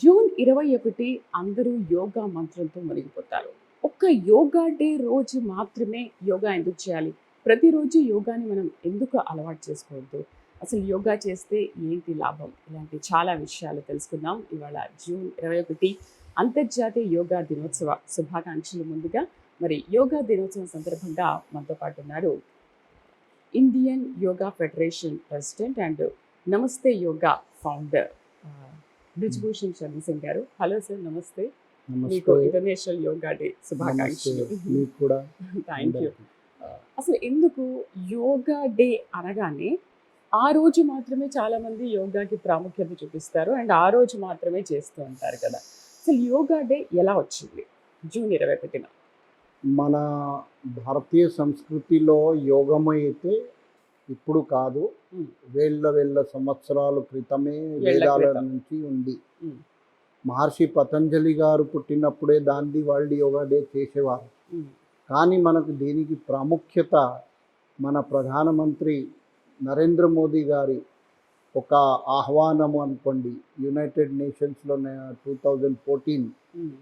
June 21 అందరూ యోగా మంత్రంతో మునిగిపోతారు. ఒక్క యోగా డే రోజు మాత్రమే యోగా ఎందుకు చేయాలి? ప్రతిరోజు యోగాని మనం ఎందుకు అలవాటు చేసుకోవద్దు? అసలు యోగా చేస్తే ఏంటి లాభం? ఇలాంటి చాలా విషయాలు తెలుసుకుందాం. ఇవాళ జూన్ 21 అంతర్జాతీయ యోగా దినోత్సవ శుభాకాంక్షలు ముందుగా. మరి యోగా దినోత్సవం సందర్భంగా మనతో పాటు ఉన్నారు Indian yoga federation president and నమస్తే యోగా ఫౌండర్ బ్రిజ్భూషణ్ శర్మ సింగ్ గారు. హలో సార్, నమస్తే. మీకు నమస్తే. ఇంటర్నేషనల్ యోగా డే శుభాకాంక్షలు. నమస్తే. మీకు కూడా థ్యాంక్ యూ. అసలు ఎందుకు యోగా డే అనగానే ఆ రోజు మాత్రమే చాలా మంది యోగాకి ప్రాముఖ్యత చూపిస్తారు అండ్ ఆ రోజు మాత్రమే చేస్తూ ఉంటారు కదా. అసలు యోగా డే ఎలా వచ్చింది జూన్ 21న? మన భారతీయ సంస్కృతిలో యోగము అయితే ఇప్పుడు కాదు, ఉమ్, వేల సంవత్సరాల క్రితమే ఏళ్ల వేదాల క్రితం. నుంచి ఉంది. ఉమ్, మహర్షి పతంజలి గారు పుట్టినప్పుడే దాన్ని వరల్డ్ యోగా డే చేసేవారు. ఉమ్, కానీ మనకు దీనికి ప్రాముఖ్యత మన ప్రధానమంత్రి నరేంద్ర మోదీ గారి ఒక ఆహ్వానము అనుకోండి. యునైటెడ్ నేషన్స్లో 2014 ఉమ్,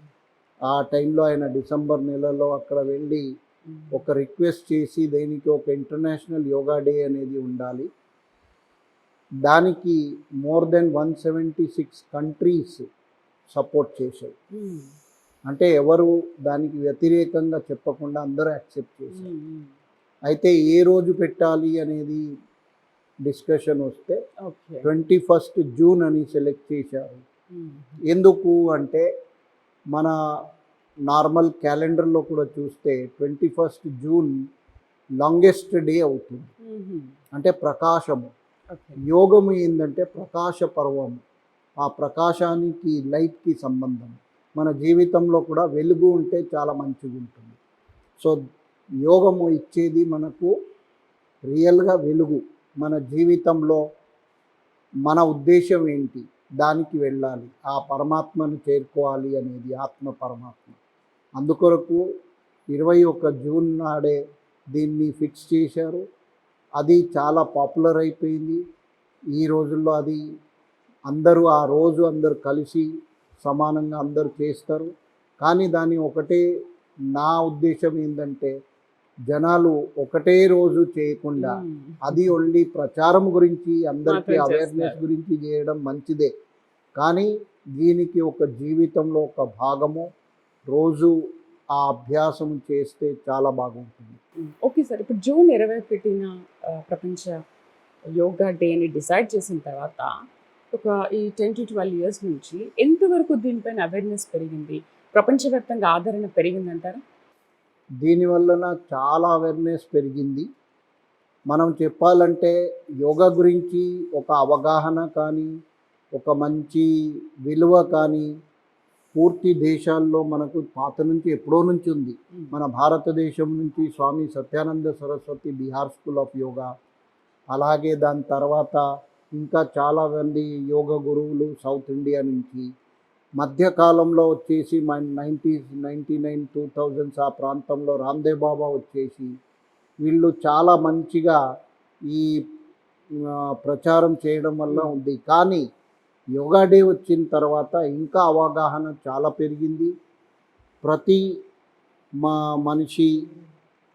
ఆ టైంలో ఆయన డిసెంబర్ నెలలో అక్కడ వెళ్ళి ఉమ్, ఒక రిక్వెస్ట్ చేసి దీనికి ఒక ఇంటర్నేషనల్ యోగా డే అనేది ఉండాలి. దానికి మోర్ దెన్ 176 కంట్రీస్ సపోర్ట్ చేశారు. ఉమ్, అంటే ఎవరు దానికి వ్యతిరేకంగా చెప్పకుండా అందరూ యాక్సెప్ట్ చేశారు. ఉమ్, అయితే ఏ రోజు పెట్టాలి అనేది డిస్కషన్ వస్తే ఓకే. 21 జూన్ అని సెలెక్ట్ చేశారు. ఉమ్, ఎందుకు అంటే మన నార్మల్ క్యాలెండర్లో కూడా చూస్తే 21 జూన్ లాంగెస్ట్ డే అవుతుంది. ఉమ్, అంటే ప్రకాశము. ఓకే. యోగము ఏంటంటే ప్రకాశ పర్వము. ఆ ప్రకాశానికి లైట్కి సంబంధం. మన జీవితంలో కూడా వెలుగు ఉంటే చాలా మంచిగా ఉంటుంది. సో యోగము ఇచ్చేది మనకు రియల్గా వెలుగు. మన జీవితంలో మన ఉద్దేశం ఏంటి, దానికి వెళ్ళాలి, ఆ పరమాత్మను చేరుకోవాలి అనేది ఆత్మ పరమాత్మ. అందుకొరకు 21 జూన్ నాడే దీన్ని ఫిక్స్ చేశారు. అది చాలా పాపులర్ అయిపోయింది ఈ రోజుల్లో. అది అందరూ ఆ రోజు అందరూ కలిసి సమానంగా అందరూ చేస్తారు. కానీ దాని ఒకటే నా ఉద్దేశం ఏంటంటే జనాలు ఒకటే రోజు చేయకుండా ఉమ్, అది ఓన్లీ ప్రచారం గురించి అందరికీ మాత్రం అవేర్నెస్ చేస్తారు. గురించి చేయడం మంచిదే. కానీ దీనికి ఒక జీవితంలో ఒక భాగము, రోజు ఆ అభ్యాసం చేస్తే చాలా బాగుంటుంది. ఓకే సార్, ఇప్పుడు జూన్ 21న ప్రపంచ యోగా డేని డిసైడ్ చేసిన తర్వాత ఒక ఈ 10 to 12 ఇయర్స్ నుంచి ఎంతవరకు దీనిపైన అవేర్నెస్ పెరిగింది, ప్రపంచవ్యాప్తంగా ఆదరణ పెరిగిందంటారా? దీనివలన చాలా అవేర్నెస్ పెరిగింది. మనం చెప్పాలంటే యోగా గురించి ఒక అవగాహన కానీ, ఒక మంచి విలువ కానీ పూర్తి దేశాల్లో మనకు పాత నుంచి ఎప్పుడో నుంచి ఉంది. మన భారతదేశం నుంచి స్వామి సత్యానంద సరస్వతి బిహార్ స్కూల్ ఆఫ్ యోగా, అలాగే దాని తర్వాత ఇంకా చాలా మంది యోగ గురువులు సౌత్ ఇండియా నుంచి, మధ్యకాలంలో వచ్చేసి 90s 99 2000s ఆ ప్రాంతంలో రామ్దేవ్ బాబా వచ్చేసి వీళ్ళు చాలా మంచిగా ఈ ప్రచారం చేయడం వల్ల ఉంది. కానీ యోగా డే వచ్చిన తర్వాత ఇంకా అవగాహన చాలా పెరిగింది. ప్రతి మనిషి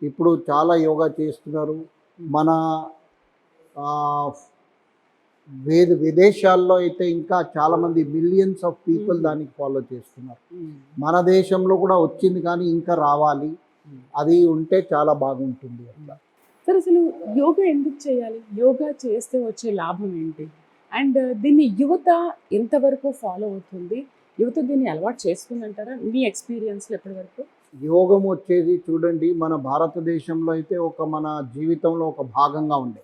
ఇప్పుడు చాలా యోగా చేస్తున్నారు. మన ఆ, విదేశాల్లో అయితే ఇంకా చాలామంది మిలియన్స్ ఆఫ్ పీపుల్ దానికి ఫాలో చేస్తున్నారు. మన దేశంలో కూడా వచ్చింది కానీ ఇంకా రావాలి. అది ఉంటే చాలా బాగుంటుంది అట్లా. సార్, అసలు యోగా ఎందుకు చేయాలి? యోగా చేస్తే వచ్చే లాభం ఏంటి? అండ్ దీన్ని యువత ఎంతవరకు ఫాలో అవుతుంది? యువత దీన్ని అలవాటు చేసుకుందంటారా మీ ఎక్స్పీరియన్స్లో ఎప్పటి వరకు? యోగం వచ్చేది చూడండి, మన భారతదేశంలో అయితే ఒక మన జీవితంలో ఒక భాగంగా ఉండే.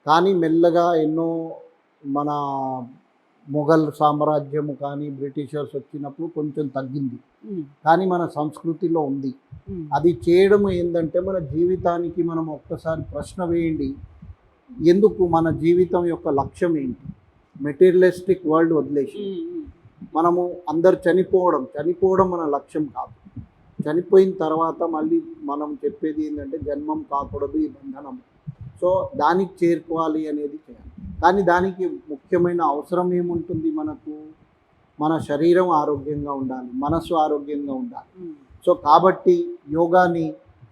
కానీ మెల్లగా ఎన్నో మన మొఘల్ సామ్రాజ్యము కానీ బ్రిటిషర్స్ వచ్చినప్పుడు కొంచెం తగ్గింది. కానీ మన సంస్కృతిలో ఉంది. అది చేయడం ఏంటంటే మన జీవితానికి మనం ఒక్కసారి ప్రశ్న వేయండి, ఎందుకు మన జీవితం యొక్క లక్ష్యం ఏంటి? మెటీరియలిస్టిక్ వరల్డ్ వదిలేసి మనము అందరు చనిపోవడం మన లక్ష్యం కాదు. చనిపోయిన తర్వాత మళ్ళీ మనం చెప్పేది ఏంటంటే జన్మం కాకూడదు, ఈ బంధనం. సో దానికి చేరుకోవాలి అనేది చేయాలి. కానీ దానికి ముఖ్యమైన అవసరం ఏముంటుంది మనకు? మన శరీరం ఆరోగ్యంగా ఉండాలి, మనసు ఆరోగ్యంగా ఉండాలి. సో కాబట్టి యోగాని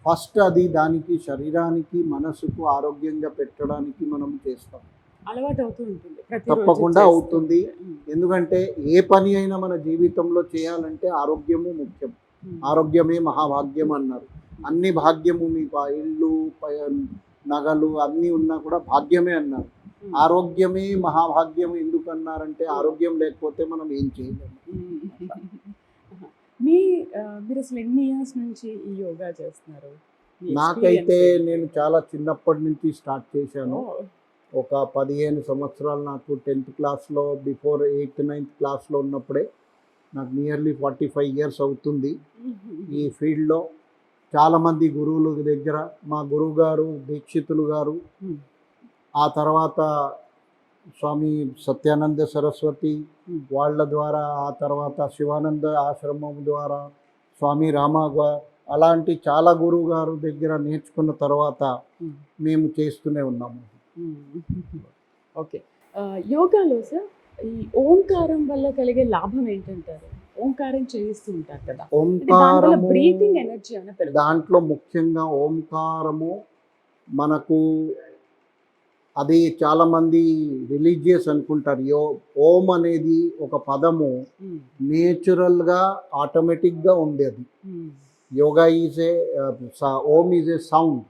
ఫస్ట్ అది దానికి శరీరానికి మనసుకు ఆరోగ్యంగా పెట్టడానికి మనం చేస్తాం. అలవాటు అవుతూ ఉంటుంది ప్రతిరోజు తప్పకుండా చేస్తూ అవుతుంది. ఉంటే. ఎందుకంటే ఏ పని అయినా మన జీవితంలో చేయాలంటే ఆరోగ్యము ముఖ్యం. ఆరోగ్యమే మహాభాగ్యం అన్నారు. అన్ని భాగ్యము మీకు ఆ ఇల్లు నగలు అన్నీ ఉన్నా కూడా భాగ్యమే అన్నారు. ఆరోగ్యమే మహాభాగ్యం ఎందుకు అన్నారంటే ఆరోగ్యం లేకపోతే మనం ఏం చేయలేము. మీ మీరు అసలు ఎన్ని ఇయర్స్ నుంచి ఈ యోగా చేస్తున్నారు? మీ నాకైతే experience ఏంటి? నేను చాలా చిన్నప్పటి నుంచి స్టార్ట్ చేశాను. ఓ, ఒక 15 సంవత్సరాలు నాకు 10th క్లాస్లో బిఫోర్ 8th 9th క్లాస్లో ఉన్నప్పుడే నాకు నియర్లీ 45 ఇయర్స్ అవుతుంది ఈ ఫీల్డ్లో. చాలామంది గురువుల దగ్గర మా గురువు గారు దీక్షితులు గారు, ఆ తర్వాత స్వామి సత్యానంద సరస్వతి వాళ్ళ ద్వారా, ఆ తర్వాత శివానంద ఆశ్రమం ద్వారా స్వామి రామా అలాంటి చాలా గురువు గారు దగ్గర నేర్చుకున్న తర్వాత మేము చేస్తూనే ఉన్నాము. ఓకే. యోగాలో సార్ ఈ ఓంకారం వల్ల కలిగే లాభం ఏంటంటారు? ఓంకారం చేయిస్తూ ఉంటారు కదా, అంటే దానివల్ల ఓంకారము బ్రీతింగ్ ఎనర్జీ అన్న పెరుగుతుంది. దాంట్లో ముఖ్యంగా ఓంకారము మనకు అది చాలామంది రిలీజియస్ అనుకుంటారు. ఓం అనేది ఒక పదము నేచురల్గా ఆటోమేటిక్గా ఉంది. అది yoga is a Om is a sound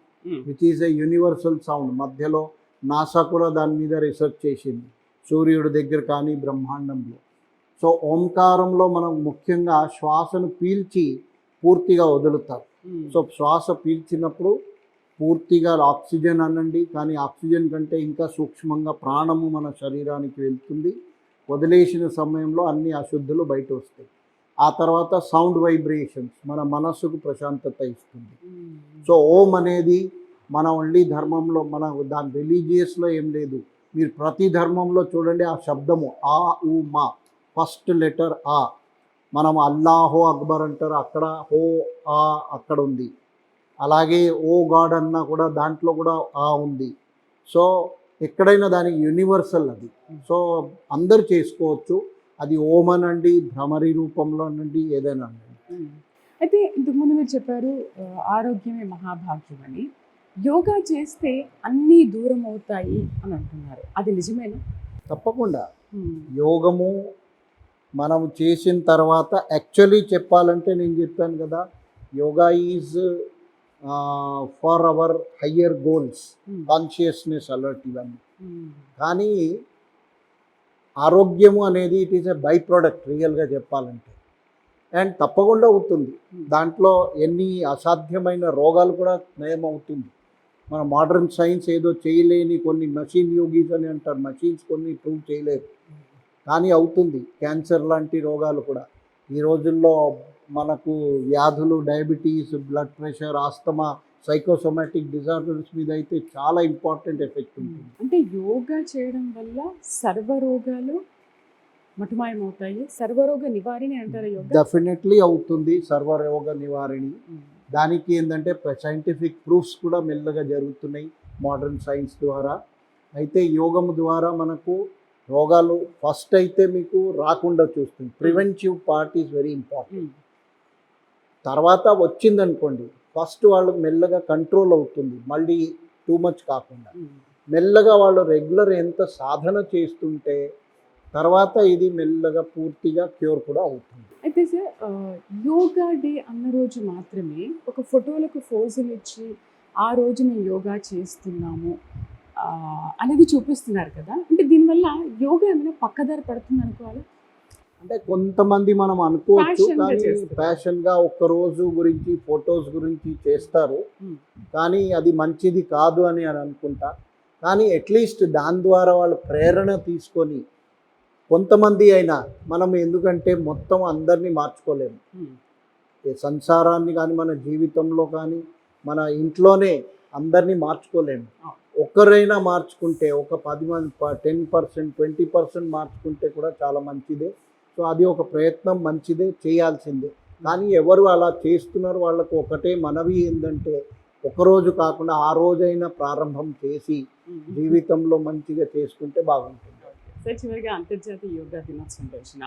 which is a universal sound. మధ్యలో నాసా కూడా దాని మీద రీసెర్చ్ చేసింది, సూర్యుడి దగ్గర కానీ బ్రహ్మాండంలో. సో ఓంకారంలో మనం ముఖ్యంగా శ్వాసను పీల్చి పూర్తిగా వదులుతారు. సో శ్వాస పీల్చినప్పుడు పూర్తిగా ఆక్సిజన్ అనండి, కానీ ఆక్సిజన్ కంటే ఇంకా సూక్ష్మంగా ప్రాణము మన శరీరానికి వెళ్తుంది. వదిలేసిన సమయంలో అన్ని అశుద్ధులు బయట వస్తాయి. ఆ తర్వాత సౌండ్ వైబ్రేషన్స్ మన మనస్సుకు ప్రశాంతత ఇస్తుంది. సో ఓం అనేది మన ఓన్లీ ధర్మంలో, మన దాని రిలీజియస్లో ఏం లేదు. మీరు ప్రతి ధర్మంలో చూడండి ఆ శబ్దము ఆ ఊ మా, ఫస్ట్ లెటర్ ఆ. మనం అల్లాహో అక్బర్ అంటారు, అక్కడ హో ఆ అక్కడ ఉంది. అలాగే ఓ గాడ్ అన్నా కూడా దాంట్లో కూడా ఆ ఉంది. సో ఎక్కడైనా దానికి యూనివర్సల్ అది. సో అందరు చేసుకోవచ్చు. అది ఓం అనండి, భ్రమరి రూపంలో అనండి, ఏదైనా అనండి. అయితే ఇంతకుముందు మీరు చెప్పారు ఆరోగ్యమే మహాభాగ్యం అని. యోగా చేస్తే అన్నీ దూరం అవుతాయి అని అంటున్నారు, అది నిజమేనా? తప్పకుండా యోగము మనం చేసిన తర్వాత యాక్చువల్లీ చెప్పాలంటే నేను చెప్పాను కదా, yoga is for hour higher goals, consciousness, alert ఇవన్నీ. కానీ ఆరోగ్యము అనేది it is a by product రియల్గా చెప్పాలంటే. అండ్ తప్పకుండా అవుతుంది. దాంట్లో ఎన్ని అసాధ్యమైన రోగాలు కూడా నయం అవుతుంది. మన మోడర్న్ సైన్స్ ఏదో చేయలేని కొన్ని మషిన్ యోగీస్ అని అంటారు, మషిన్స్ కొన్ని ప్రూవ్ చేయలేదు, కానీ అవుతుంది. క్యాన్సర్ లాంటి రోగాలు కూడా ఈ రోజుల్లో మనకు వ్యాధులు, diabetes, blood pressure, asthma, psychosomatic disorders మీద అయితే చాలా ఇంపార్టెంట్ ఎఫెక్ట్ ఉంటుంది. అంటే యోగా చేయడం వల్ల సర్వరోగాలు మటుమాయమవుతాయి, సర్వరోగ నివారణ అంటారు యోగా? డెఫినెట్లీ అవుతుంది సర్వరోగ నివారణి. దానికి ఏంటంటే సైంటిఫిక్ ప్రూఫ్స్ కూడా మెల్లగా జరుగుతున్నాయి మోడర్న్ సైన్స్ ద్వారా. అయితే యోగం ద్వారా మనకు రోగాలు ఫస్ట్ అయితే మీకు రాకుండా చూస్తుంది. Preventive part is very important. తర్వాత వచ్చిందనుకోండి, ఫస్ట్ వాళ్ళకి మెల్లగా కంట్రోల్ అవుతుంది, మళ్ళీ టూ మచ్ కాకుండా. మెల్లగా వాళ్ళు రెగ్యులర్ ఎంత సాధన చేస్తుంటే తర్వాత ఇది మెల్లగా పూర్తిగా క్యూర్ కూడా అవుతుంది. అయితే సార్ యోగా డే అన్న రోజు మాత్రమే ఒక ఫోటోలకు ఫోజులు ఇచ్చి ఆ రోజు మేము యోగా చేస్తున్నాము అనేది చూపిస్తున్నారు కదా, అంటే దీనివల్ల యోగా ఏమైనా పక్కదారి పడుతుంది అనుకోవాలి? అంటే కొంతమంది మనం అనుకోవచ్చు, Fashion గా కానీ చేస్తారు. ఫ్యాషన్గా ఒక్కరోజు గురించి ఫొటోస్ గురించి చేస్తారు, కానీ అది మంచిది కాదు అని అనుకుంటా. కానీ అట్లీస్ట్ దాని ద్వారా వాళ్ళు ప్రేరణ తీసుకొని కొంతమంది అయినా, మనం ఎందుకంటే మొత్తం అందరినీ మార్చుకోలేము. ఈ సంసారాన్ని కానీ మన జీవితంలో కానీ మన ఇంట్లోనే అందరినీ మార్చుకోలేము. ఒక్కరైనా మార్చుకుంటే, ఒక 10 మంది 10%, 20% మార్చుకుంటే కూడా చాలా మంచిదే. సో అది ఒక ప్రయత్నం మంచిదే, చేయాల్సిందే. కానీ ఎవరు అలా చేస్తున్నారు వాళ్ళకు ఒకటే మనవి ఏంటంటే, ఒకరోజు కాకుండా ఆ రోజైనా ప్రారంభం చేసి జీవితంలో మంచిగా చేసుకుంటే బాగుంటుంది. సార్ చివరిగా అంతర్జాతీయ యోగా దినోత్సవం రోజున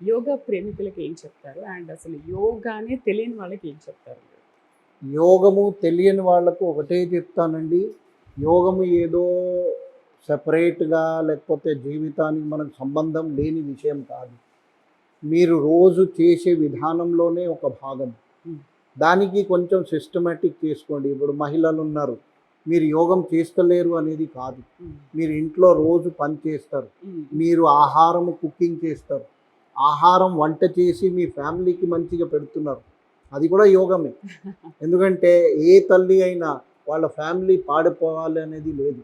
యోగా ప్రేమికులకి ఏం చెప్తారు? అండ్ అసలు యోగానే తెలియని వాళ్ళకి ఏం చెప్తారు? యోగము తెలియని వాళ్ళకు ఒకటే చెప్తానండి. యోగము ఏదో సెపరేట్‌గా లేకపోతే జీవితానికి మనకు సంబంధం లేని విషయం కాదు. మీరు రోజు చేసే విధానంలోనే ఒక భాగం. హ్మ్. దానికి కొంచెం సిస్టమాటిక్ చేసుకోండి. ఇప్పుడు మహిళలున్నారు. మీరు యోగం చేస్తలేరు అనేది కాదు. హ్మ్. మీరు ఇంట్లో రోజు పని చేస్తారు. హ్మ్. మీరు ఆహారము కుకింగ్ చేస్తారు. ఆహారం వంట చేసి మీ ఫ్యామిలీకి మంచిగా పెడుతున్నారు. అది కూడా యోగమే. ఎందుకంటే ఏ తల్లి అయినా వాళ్ళ ఫ్యామిలీ పాడిపోవాలి అనేది లేదు.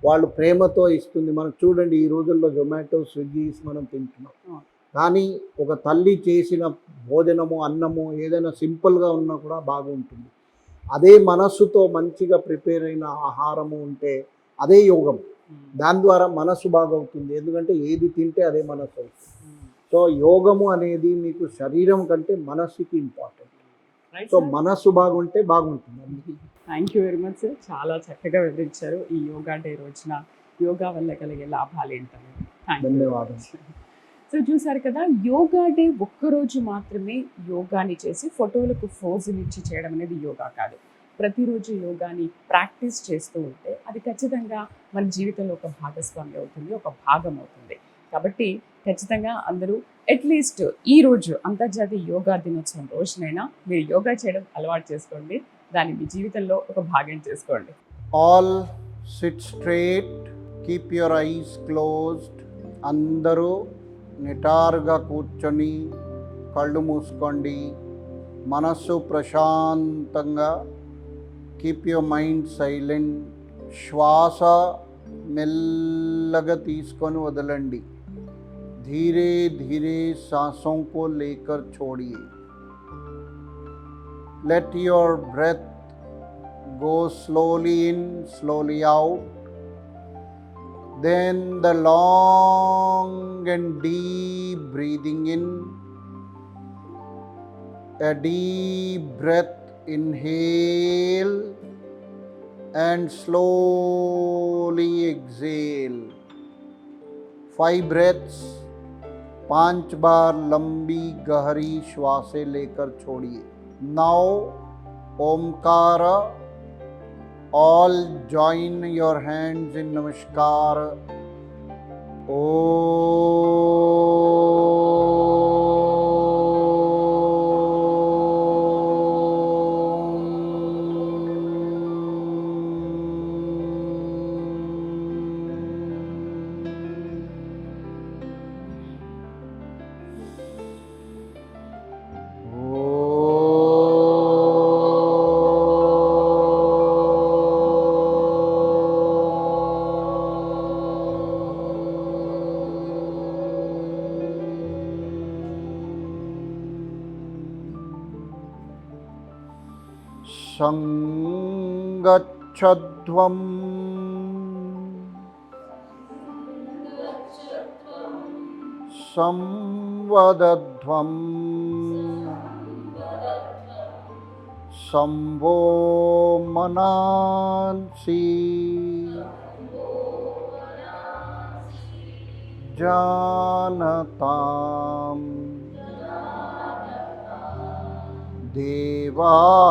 వాళ్ళు ప్రేమతో ఇస్తుంది. మనం చూడండి ఈ రోజుల్లో జొమాటో, స్విగ్గీస్ మనం తింటున్నాం. అవును. కానీ ఒక తల్లి చేసిన భోజనము, అన్నము ఏదైనా సింపుల్‌గా ఉన్నా కూడా బాగుంటుంది. అదే మనస్సుతో మంచిగా ప్రిపేర్ అయిన ఆహారము ఉంటే అదే యోగం. హ్మ్. దాని ద్వారా మనస్సు బాగవుతుంది. ఎందుకంటే ఏది తింటే అదే మనస్సు అవుతుంది. హ్మ్. సో యోగము అనేది మీకు శరీరం కంటే మనస్సుకి ఇంపార్టెంట్. Right so sir? మనస్సు బాగుంటే బాగుంటుంది అన్నీ. Thank you very much sir. చాలా చక్కగా వివరించారు. ఈ యోగా డే రోజున యోగా వల్ల కలిగే లాభాలేంటనేది. థ్యాంక్ యూ వెరీ ధన్యవాదాలు. మచ్. సో చూసారు కదా, యోగా డే ఒక్కరోజు మాత్రమే యోగాని చేసి ఫోటోలకు ఫోజులిచ్చి చేయడం అనేది యోగా కాదు. ప్రతిరోజు యోగాని ప్రాక్టీస్ చేస్తూ ఉంటే అది ఖచ్చితంగా మన జీవితంలో ఒక భాగస్వామి అవుతుంది, ఒక భాగం అవుతుంది. కాబట్టి ఖచ్చితంగా అందరూ అట్లీస్ట్ ఈ రోజు అంతర్జాతీయ యోగా దినోత్సవం రోజునైనా మీరు యోగా చేయడం అలవాటు చేసుకోండి. దాన్ని మీ జీవితంలో ఒక భాగం చేసుకోండి. All SIT straight, keep your eyes closed. అందరూ నిటారుగా కూర్చొని కళ్ళు మూసుకోండి. మనస్సు ప్రశాంతంగా, కీప్ యువర్ మైండ్ సైలెంట్. శ్వాస మెల్లగా తీసుకొని వదలండి. धीरे धीरे सांसों को लेकर छोड़िए. Let your breath go slowly in, slowly out. Then the long and deep breathing in. A deep breath inhale and slowly exhale. 5 breaths. 5 बार लंबी गहरी श्वासें लेकर छोड़िए. Now Omkar. All join your hands in नमस्कार. संगच्छध्वं संवदध्वं संवो मनांसि जानताम्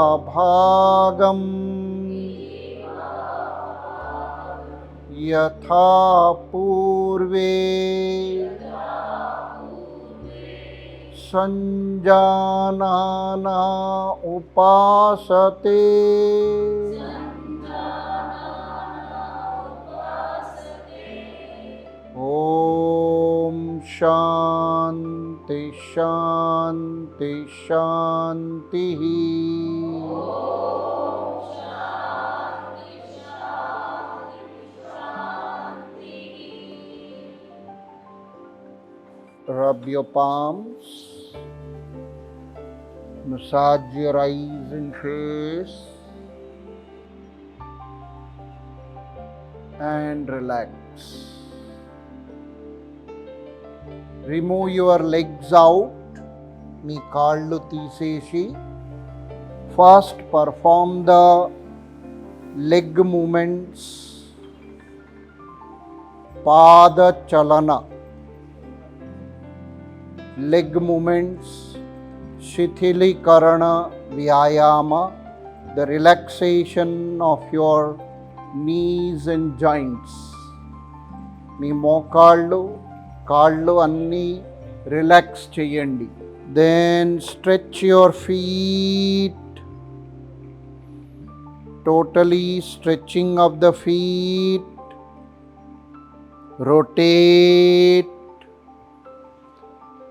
देवाभागं यथा पूर्वे संजानाना उपासते ओम शांति शांति शांति. Rub your palms, massage your eyes and face, and relax. Remove your legs out. మీ కాళ్ళు తీసేసి first perform the leg movements. పాద చలన. leg movements, శిథిలీకరణ వ్యాయామ, the relaxation of your knees and joints. మీ మోకాళ్ళు కాళ్ళు అన్నీ రిలాక్స్ చేయండి. Then stretch your feet, totally stretching of the feet. rotate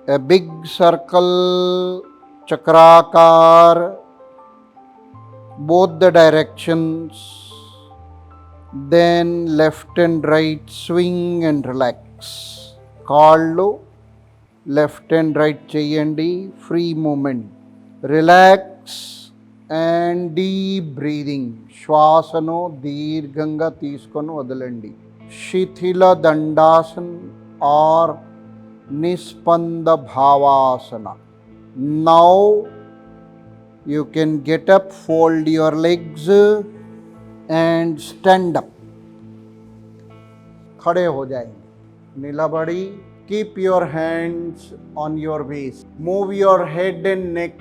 a big circle, chakrakar, both the directions. Then left and right swing and relax. కాళ్ళు left and right చేయండి, free movement. Relax and deep breathing, శ్వాసను దీర్ఘంగా తీసుకొని వదలండి. Shithila Dandasan or Nispanda Bhavasana. Now you can get up, fold your legs and stand up. खड़े हो जाएंगे. निलबड़ी. Keep your hands on your waist. Move your head and neck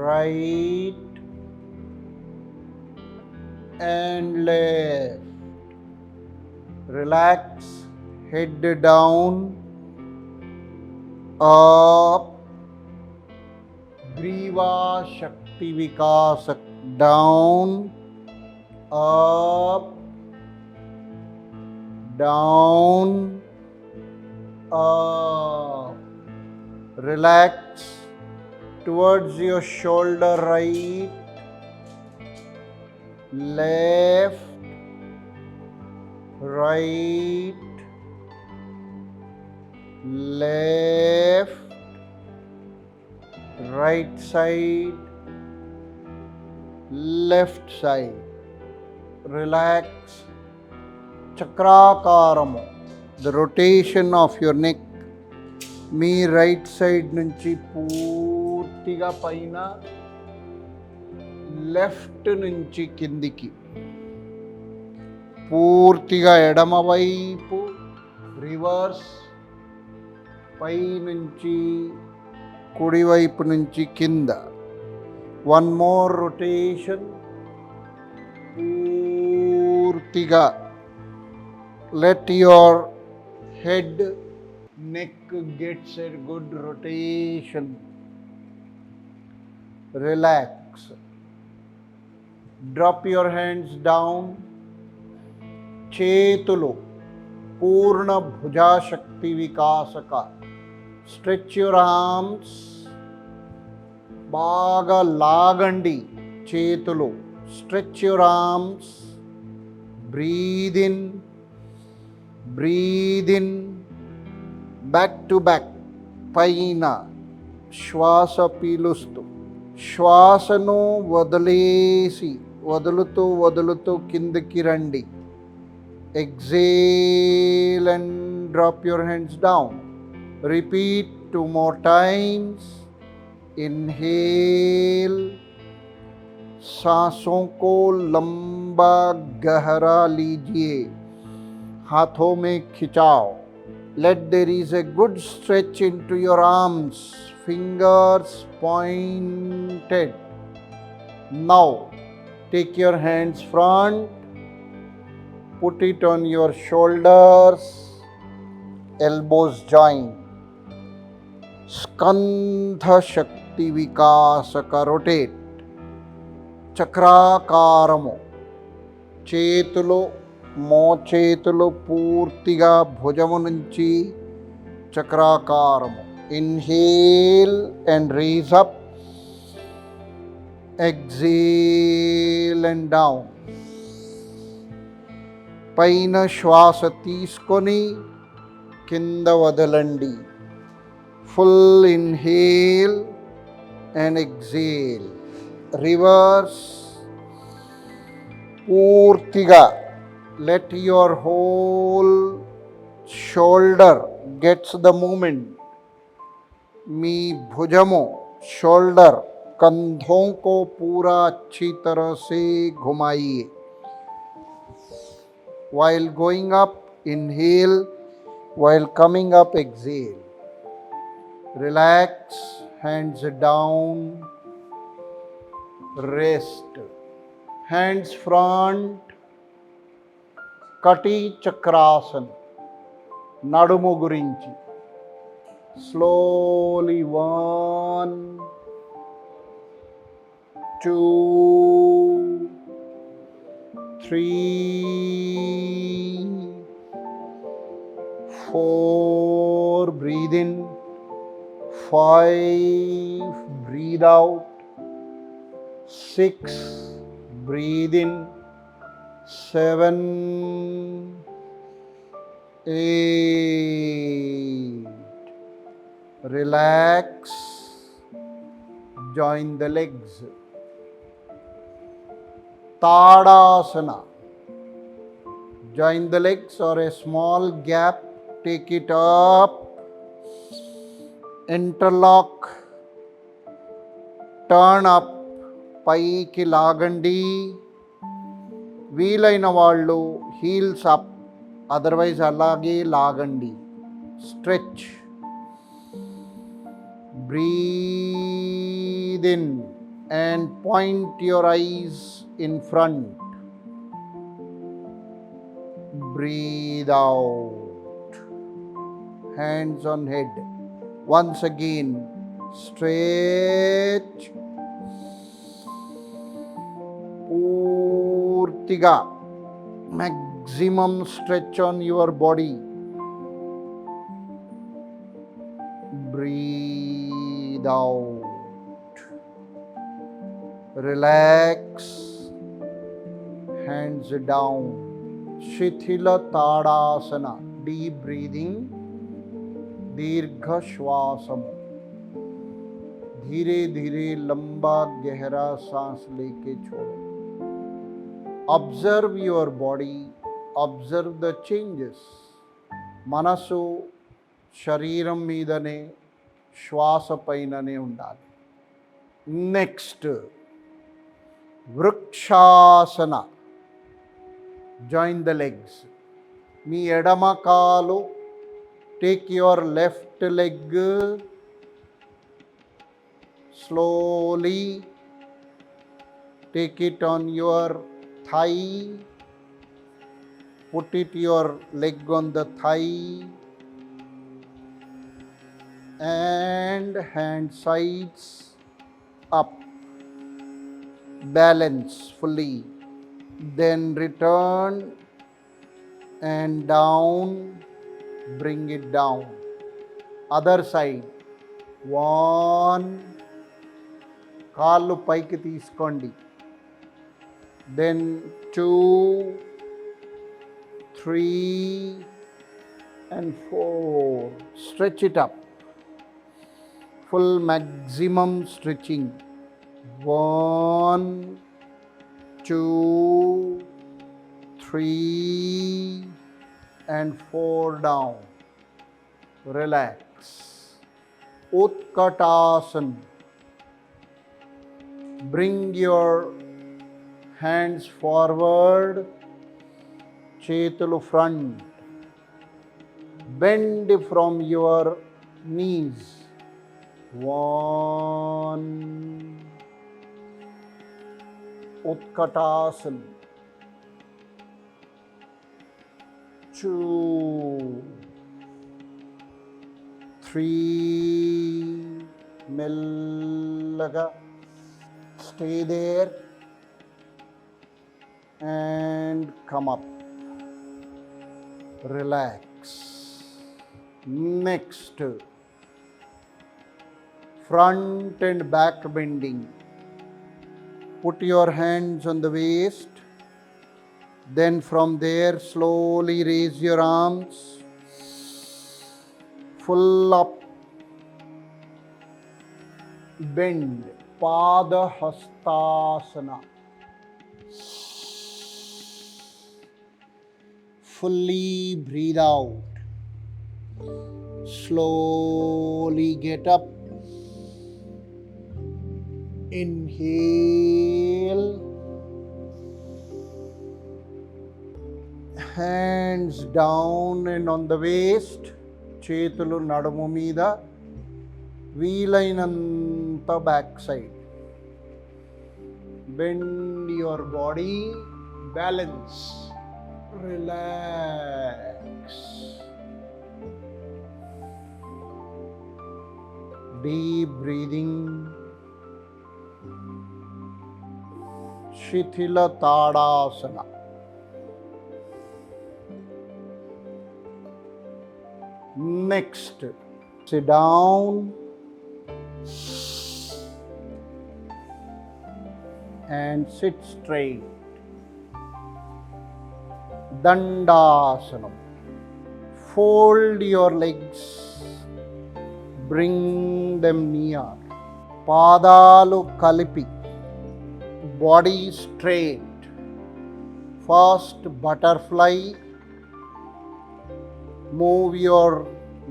right and left. Relax. Head down, up. Griva Shakti Vikasak. Down, up, down, up. Relax towards your shoulder, right, left, right, left, right side, left side. Relax. చక్రాకారము, the rotation of your neck. Me right side నుంచి పూర్తిగా పైన, left నుంచి కిందికి, పూర్తిగా ఎడమవైపు reverse, పై నుంచి కుడివైపు నుంచి కింద. One more rotation. పూర్తిగా let your head, neck gets a good rotation. Relax. Drop your hands down. చేతులు Purna Bhujashakti Vikasaka. Stretch your arms. బాగా లాగండి చేతులు. Stretch your arms. Breathe in, breathe in, back to back. పైన శ్వాస పీలుస్తూ, శ్వాసను వదిలేసి, వదులుతూ వదులుతూ కిందకి రండి. Exhale and drop your hands down. Repeat 2 more times. Inhale, सांसों को लंबा गहरा लीजिए, हाथों में खिंचाओ. Let there is a good stretch into your arms, fingers pointed. Now take your hands front, put it on your shoulders, elbows join. Skandha Shakti Vikasaka. Rotate. చక్రాకారము, చేతులు మోచేతులు పూర్తిగా భుజము నుంచి చక్రాకారము. Inhale and rise up. Exhale and down. పైన శ్వాస తీసుకొని కింద వదలండి. Full inhale and exhale. Reverse. పూర్తిగా let your whole shoulder gets the movement. మీ భుజము, షోల్డర్, कंधों को पूरा अच्छी तरह से घुमाइए. While going up, inhale. While coming up, exhale. Relax, hands down, rest. Hands front, Kati Chakrasana. నడుము గురించి slowly 1 2 3 4 breathe in 5 breathe out 6 breathe in 7 8 relax, join the legs. Tadasana, join the legs or a small gap, take it up, interlock, turn up, పైకి లాగండి. వీలైన వాళ్ళు heels up, otherwise అలాగే లాగండి. Stretch. Breathe in and point your eyes in front. Breathe out. Hands on head. Once again, stretch. పూర్తిగా maximum stretch on your body. Breathe out. Relax. Hands down. Shithila Tadasana. Deep breathing. Dirgha Shwasam. धीरे धीरे लंबा गहरा सांस लेके छोड़ो. Observe your body. Observe the changes. మనసు శరీరం మీదనే, శ్వాస పైననే ఉండాలి. Next Vrikshasana. Join the legs. మీ ఎడమ కాలు, take your left leg slowly, take it on your thigh, put it your leg on the thigh and hand sides up, balance fully, then return and down, bring it down. Other side, 1, కాళ్ళు పైకి తీసుకోండి, then 2 3 and 4, stretch it up. Full maximum stretching. 1 2 3 and 4 down. Relax. Utkatasana. Bring your hands forward, చేతులు front. Bend from your knees. 1 Utkatasana. 2 3 మెల్లగా stay there and come up. Relax. Next, front and back bending. Put your hands on the waist. Then from there slowly raise your arms. Full up. Bend. Padahastasana. Fully breathe out. Slowly get up. Inhale. Hands down and on the waist. చేతులు నడుము మీద. వీలైనంత back side. Bend your body, balance, relax. Deep breathing. Shithila Tadasana. Next, sit down and sit straight. Dandasana. Fold your legs, bring them near. పాదాలు కలిపి, body straight. First butterfly. Move your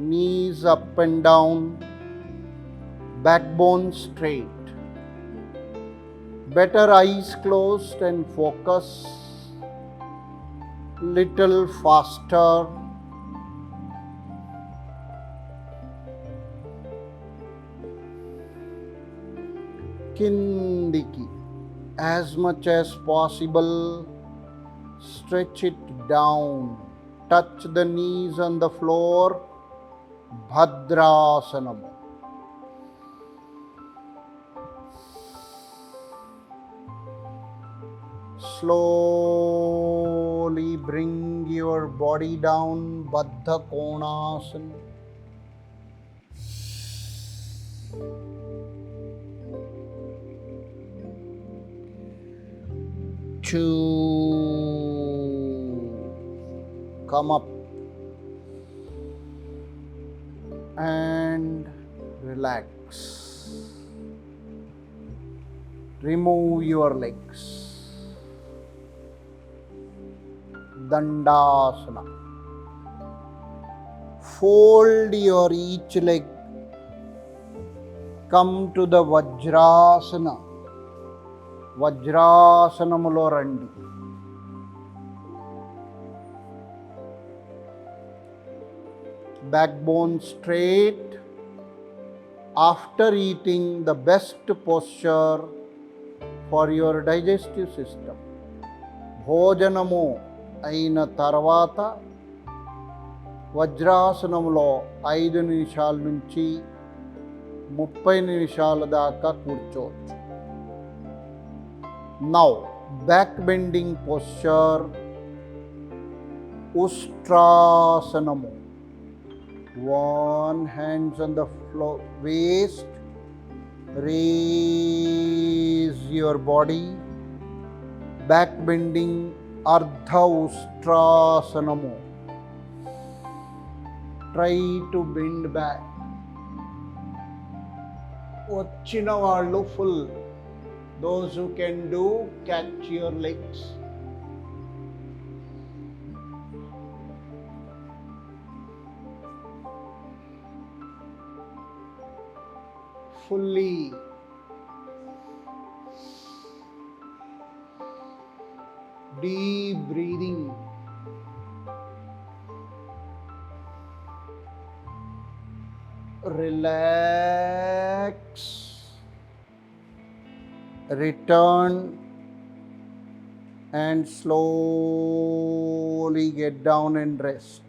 knees up and down, backbone straight. Better eyes closed and focus. Little faster. Kindiki. As much as possible, stretch it down. Touch the knees on the floor. Bhadrasanam. Slowly bring your body down. Baddha Konasana. Come up and relax. Remove your legs. Dandasana. Fold your each leg. Come to the Vajrasana. Vajrasanamulo randi. Backbone straight. After eating, the best posture for your digestive system. భోజనము అయిన తర్వాత వజ్రాసనంలో 5 నిమిషాల నుంచి 30 నిమిషాల దాకా కూర్చోవచ్చు. Now, back bending posture, Ustrasanamu. One hands on the floor, waist. Raise your body. Back bending, Ardha Ustrasanamu. Try to bend back. Vachina vallu full. Those who can do, catch your legs. Fully. Deep breathing. Relax. Return and slowly get down and rest.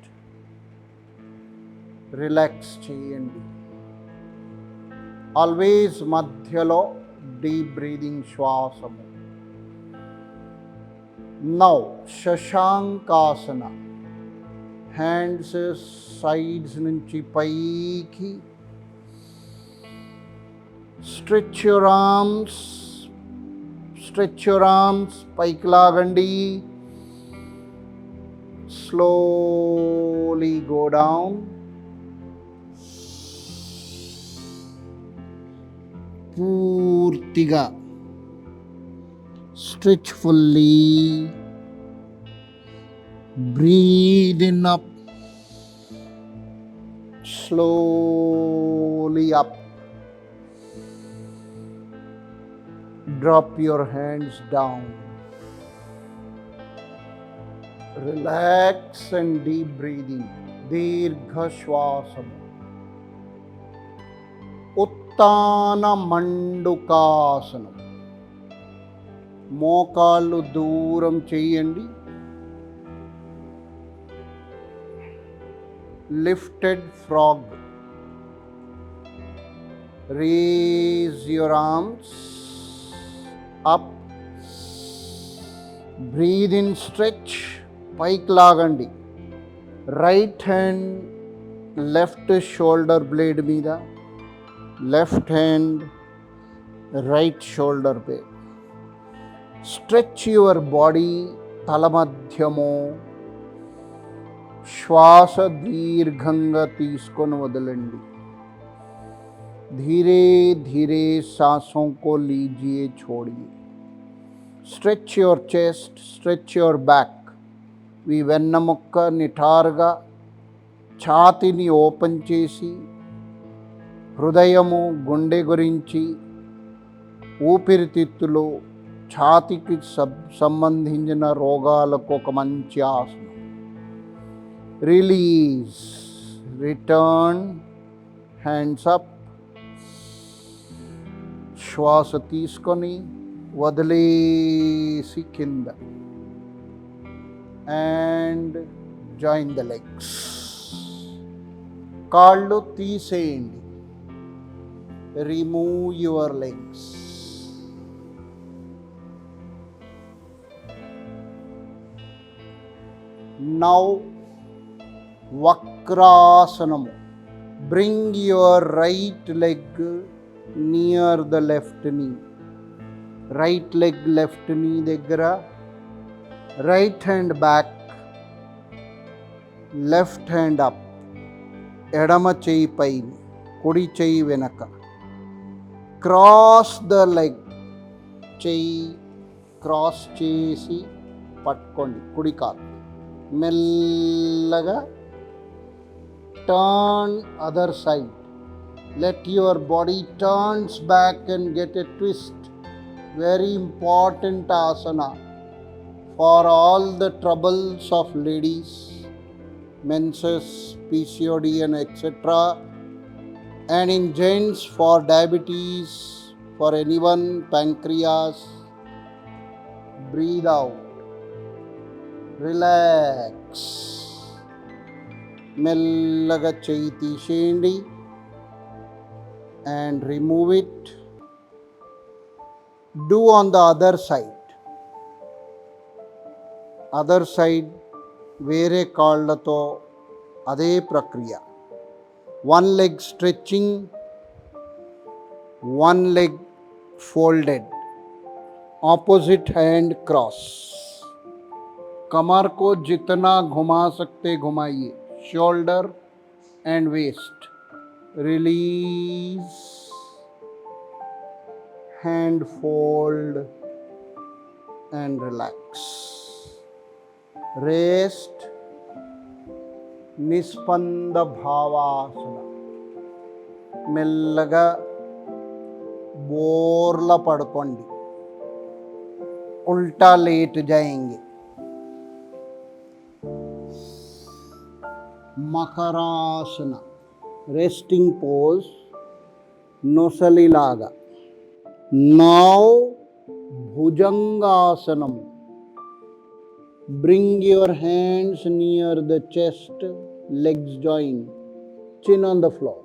Relax cheyandi. Always madhyalo deep breathing shwasamu. Now Shashankasana. Hands sides nunchi paiki. Stretch your arms. Stretch your arms. Paiki lagandi. Slowly go down. పూర్తిగా stretch fully. Breathe in up. Slowly up. Drop your hands down. Relax and deep breathing. Dirgha Shwasam. ఉత్తాన మండుకాసనం. మోకాళ్ళు దూరం చేయండి. Lifted frog. Raise your arms up. Breathe in, stretch. పైకి లాగండి. Right hand left shoulder blade మీద, left hand right shoulder blade. Stretch your body. తల మధ్యము. శ్వాస దీర్ఘంగా తీసుకొని వదలండి. धीरे धीरे सांसों को लीजिए, छोड़िए. Stretch your chest, stretch your back. మీ వెన్నముక్క నిటారుగా ఛాతిని ఓపెన్ చేసి హృదయము, గుండె గురించి, ఊపిరితిత్తులు, ఛాతికి సంబంధించిన రోగాలకు ఒక మంచి ఆసనం. రిలీజ్. రిటర్న్. Hands up. శ్వాస తీసుకొని వదిలేసి కింద. And join the legs. కాళ్ళు తీసేయండి. Remove your legs. Now Vakrasanamu. Bring your right leg near the left knee. Right leg left knee దగ్గర. Right hand back. Left hand up. ఎడమ చెయ్యి పైన, కుడి చెయ్యి వెనక. Cross the leg. చెయ్యి క్రాస్ చేసి పట్టుకోండి కుడి కాలు. మెల్లగా turn other side. Let your body turns back and get a twist. Very important asana for all the troubles of ladies, menses, PCOD and etc. And in gents for diabetes, for anyone pancreas. Breathe out. Relax. మెల్లగా చెయ్యి తీసేయండి. And remove it. Do on the other side. Other side వేరే కాళ్ళతో అదే ప్రక్రియ. One leg stretching, one leg folded. Opposite hand cross. कमर को जितना घुमा सकते घुमाइए. Shoulder and waist. Release. Hand fold and relax. Rest. నిస్పంద భావాసన. మెల్లగా బోర్ల పడుకోండి. ఉల్టా లేట్ जाएंगे. మకరాసన. Resting pose. నొసలిలాగా. Now Bhujangasanam. Bring your hands near the chest, legs join, chin on the floor.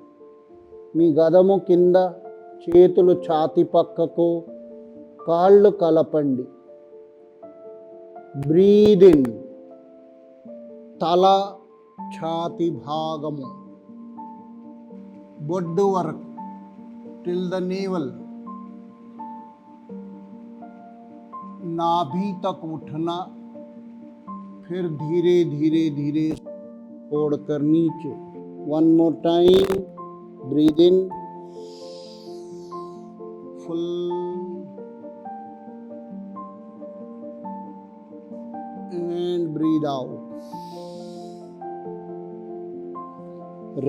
మీ గదము కింద, చేతులు ఛాతి పక్కకు, కాళ్ళు కలపండి. Breathe in. తల ఛాతి భాగము బొడ్డు వరకు టిల్ ద नेवल. नाभि तक उठना, फिर धीरे धीरे धीरे छोड़कर नीचे. One more time. Breathe in full and breathe out.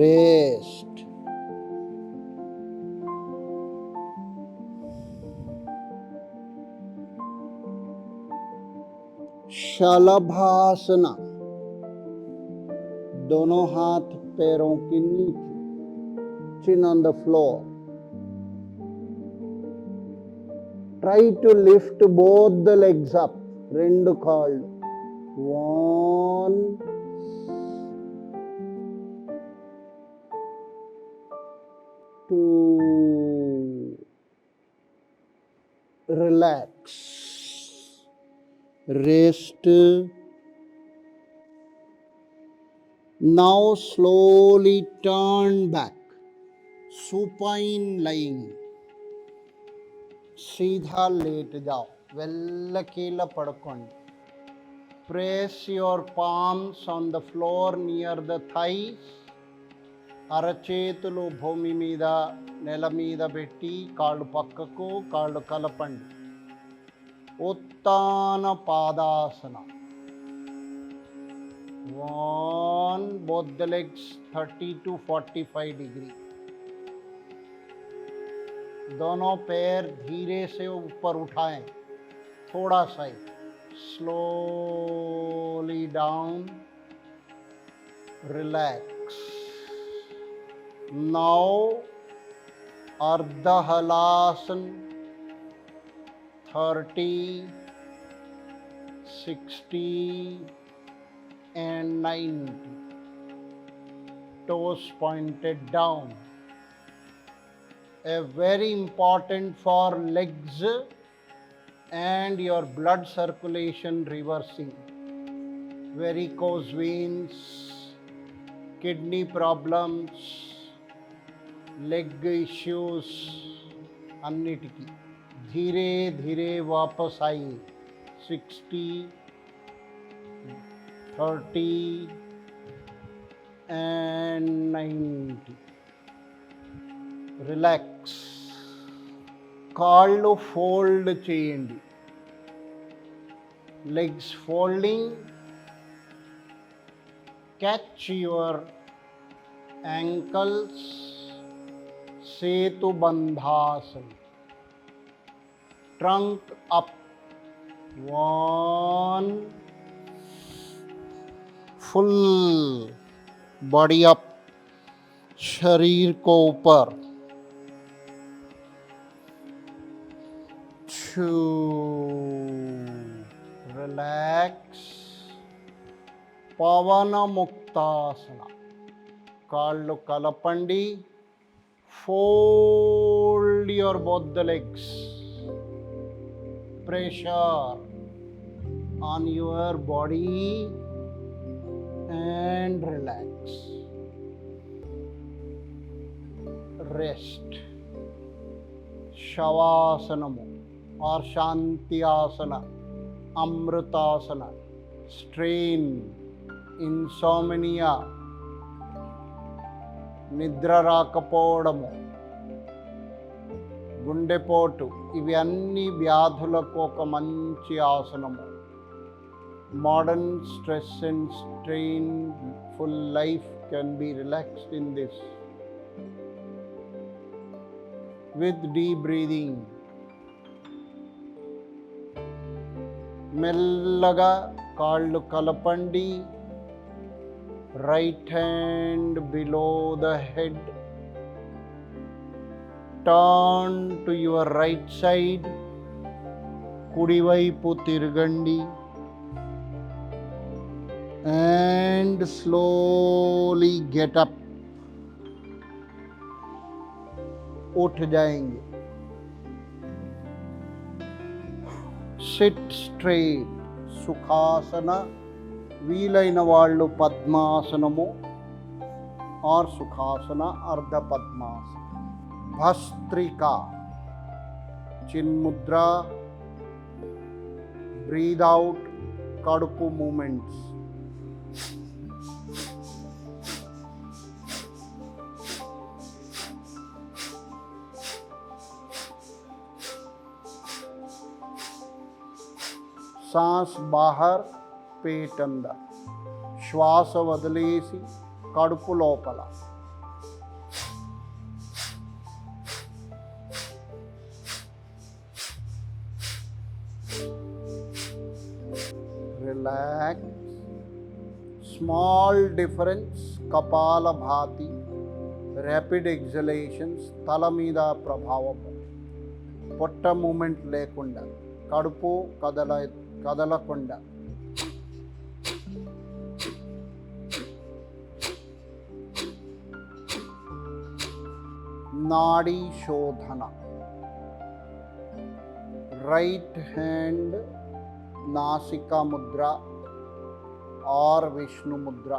Rest. शलभासना. दोनों हाथ पैरों के नीचे, chin on the floor. Try to lift both the legs up. Rendu కాళ్ళు. 1, 2. Relax. Rest. Now slowly turn back. Supine lying. सीधा लेट जाओ. వెల్లకిలా పడుకోండి. Press your palms on the floor near the thighs. అరచేతులు భూమి మీద నేల మీద పెట్టి కాళ్ళు పక్కకు కాళ్ళు కలపండి. ఉత్తాన పాదాసన. 1, both the legs 30 to 45 degree. दोनों पैर धीरे से ऊपर उठाएं, थोड़ा सा ही. Slowly down. Relax. Now Ardha Halasana. 30, 60 and 90. Toes pointed down. A very important for legs and your blood circulation reversing. Varicose veins, kidney problems, leg issues, अन्निटिकी धीरे धीरे वापस आइए. 60, 30 and 90. రిలాక్స్. కాళ్ళు ఫోల్డ్ చేయండి. Legs folding. Catch your ankles. Setubandhasana. Trunk up. 1, full body up. शरीर को ऊपर. 2. Relax. పవన ముక్తాసన. కాళ్ళు కలపండి. Fold your both the legs. Pressure on your body and relax. Rest. Shavasanamu or Shanti Asana, Amritasana. Strain, insomnia, నిద్ర రాకపోవడము, గుండెపోటు, ఇవి అన్ని వ్యాధులకు ఒక మంచి ఆసనము. Modern stress and strain full life can be relaxed in this with deep breathing. మెల్లగా కాళ్ళు కలపండి. Right hand below the head. Turn to your right side. కుడి వైపు తిరగండి. And slowly get up. उठ जाएंगे. Sit straight. సుఖాసన. వీలైన వాళ్ళు పద్మాసనము or Sukhasana, Ardha Padmasana. Bhastrika. Chinmudra. Breathe out. కడుపు మూమెంట్స్. सांस बाहर, पेट अंदर. శ్వాస వదిలేసి కడుపు లోపల. Relax. Small difference. Kapalabhati, rapid exhalations, తల మీద ప్రభావము. పొట్ట మూమెంట్ లేకుండా, కడుపు కదలకుండా. నాడీ శోధన. రైట్ హ్యాండ్ నాసికా ముద్ర ఆర్ విష్ణు ముద్ర.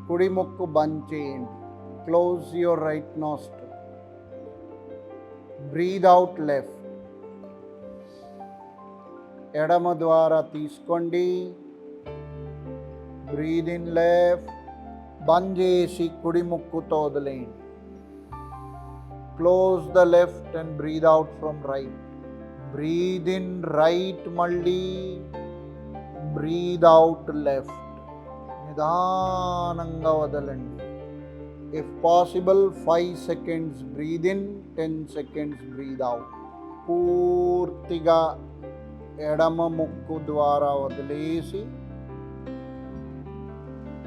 కుడి ముక్కు బంద్ చేయండి. Close your right nostril. Breathe out left. ఎడమ ద్వారా తీసుకోండి. Breathe in left. బంద్ చేసి కుడి ముక్కుతో వదిలేయండి. Close the left and breathe out from right. Breathe in right, మళ్ళీ బ్రీద్ అవుట్ లెఫ్ట్. నిదానంగా వదలండి. If possible 5 seconds breathe in, 10 seconds breathe out. పూర్తిగా ఎడమ ముక్కు ద్వారా వదిలేసి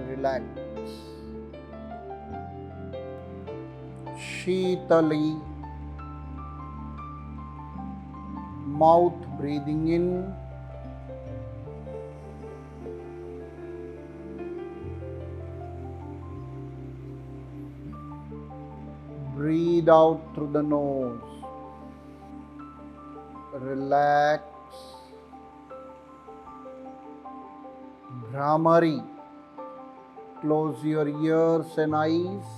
relax. Sheetali. Mouth breathing in, breathe out through the nose. Relax. Bhramari. Close your ears and eyes.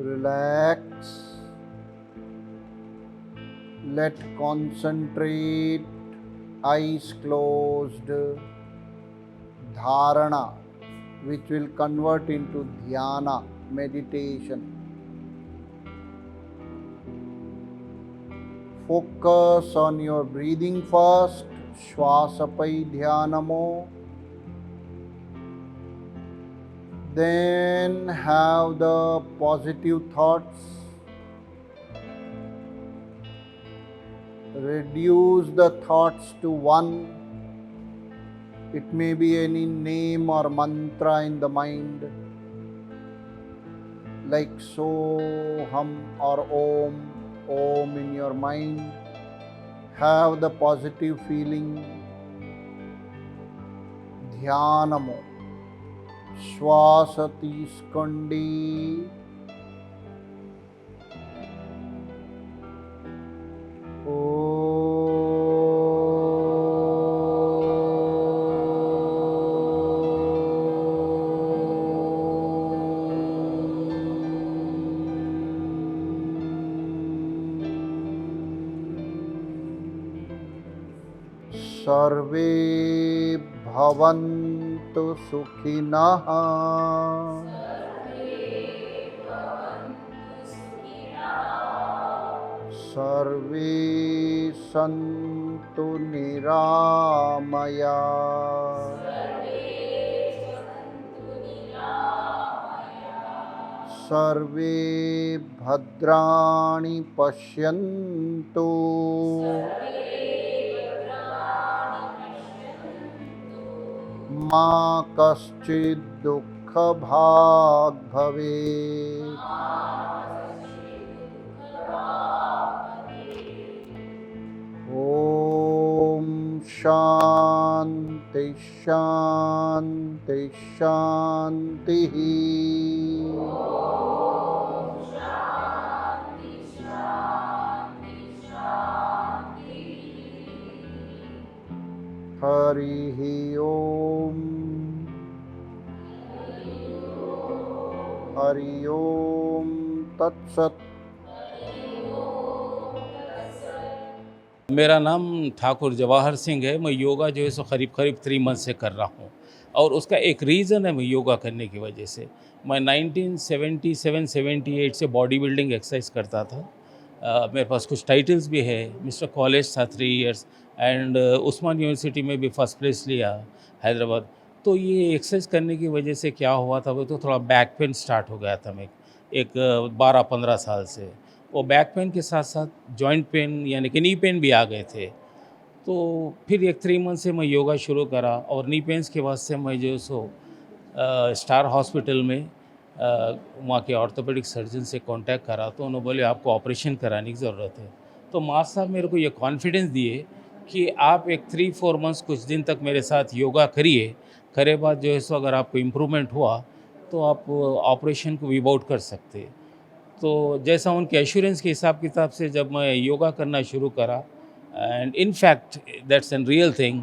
Relax. Let concentrate, eyes closed, dharana, which will convert into dhyana, meditation. Focus on your breathing first. Shwasapai dhyanamo. Then have the positive thoughts. Reduce the thoughts to one. It may be any name or mantra in the mind, like Soham or Om. Om in your mind. Have the positive feeling. Dhyanamo. శ్వాస తీసుకోండి. Survey భవంతు సుఖినః. Survey సంతు నిరామయా. Survey భద్రాణి పశ్యంతు. మా కశ్చిద్ దుఃఖభాగ్ భవేత్. ఓం శాంతి శాంతి శాంతి. హరి ఓం. हरि ओम तत्सत। मेरा नाम ठाकुर जवाहर सिंह है। मैं योगा जो है सो करीब 3 मंथ से कर रहा हूँ और उसका एक रीज़न है मैं योगा करने की वजह से। मैं 1977-78 से बॉडी बिल्डिंग एक्सरसाइज करता था। मेरे पास कुछ टाइटल्स भी है, मिस्टर कॉलेज था 3 इयर्स एंड उस्मान यूनिवर्सिटी में भी फर्स्ट प्लेस लिया हैदराबाद। तो ये एक्सरसाइज करने की वजह से क्या हुआ था, वो तो थोड़ा बैक पेन स्टार्ट हो गया था मैं एक 12-15 साल से। वो बैक पेन के साथ साथ जॉइंट पेन यानी कि नी पेन भी आ गए थे। तो फिर एक 3 मंथ से मैं योगा शुरू करा और नी पेन्स के वास्ते मैं जो सो स्टार हॉस्पिटल में वहाँ के ऑर्थोपेडिक सर्जन से कांटेक्ट करा, तो उन्होंने बोले आपको ऑपरेशन कराने की ज़रूरत है। तो मास्टर साहब मेरे को ये कॉन्फिडेंस दिए कि आप एक 3-4 मंथ्स कुछ दिन तक मेरे साथ योगा करिए, करे बाद जो है सो अगर आपको इम्प्रूवमेंट हुआ तो आप ऑपरेशन को विव आउट कर सकते। तो जैसा उनके एश्योरेंस के हिसाब किताब से जब मैं योगा करना शुरू करा, and in fact that's an real thing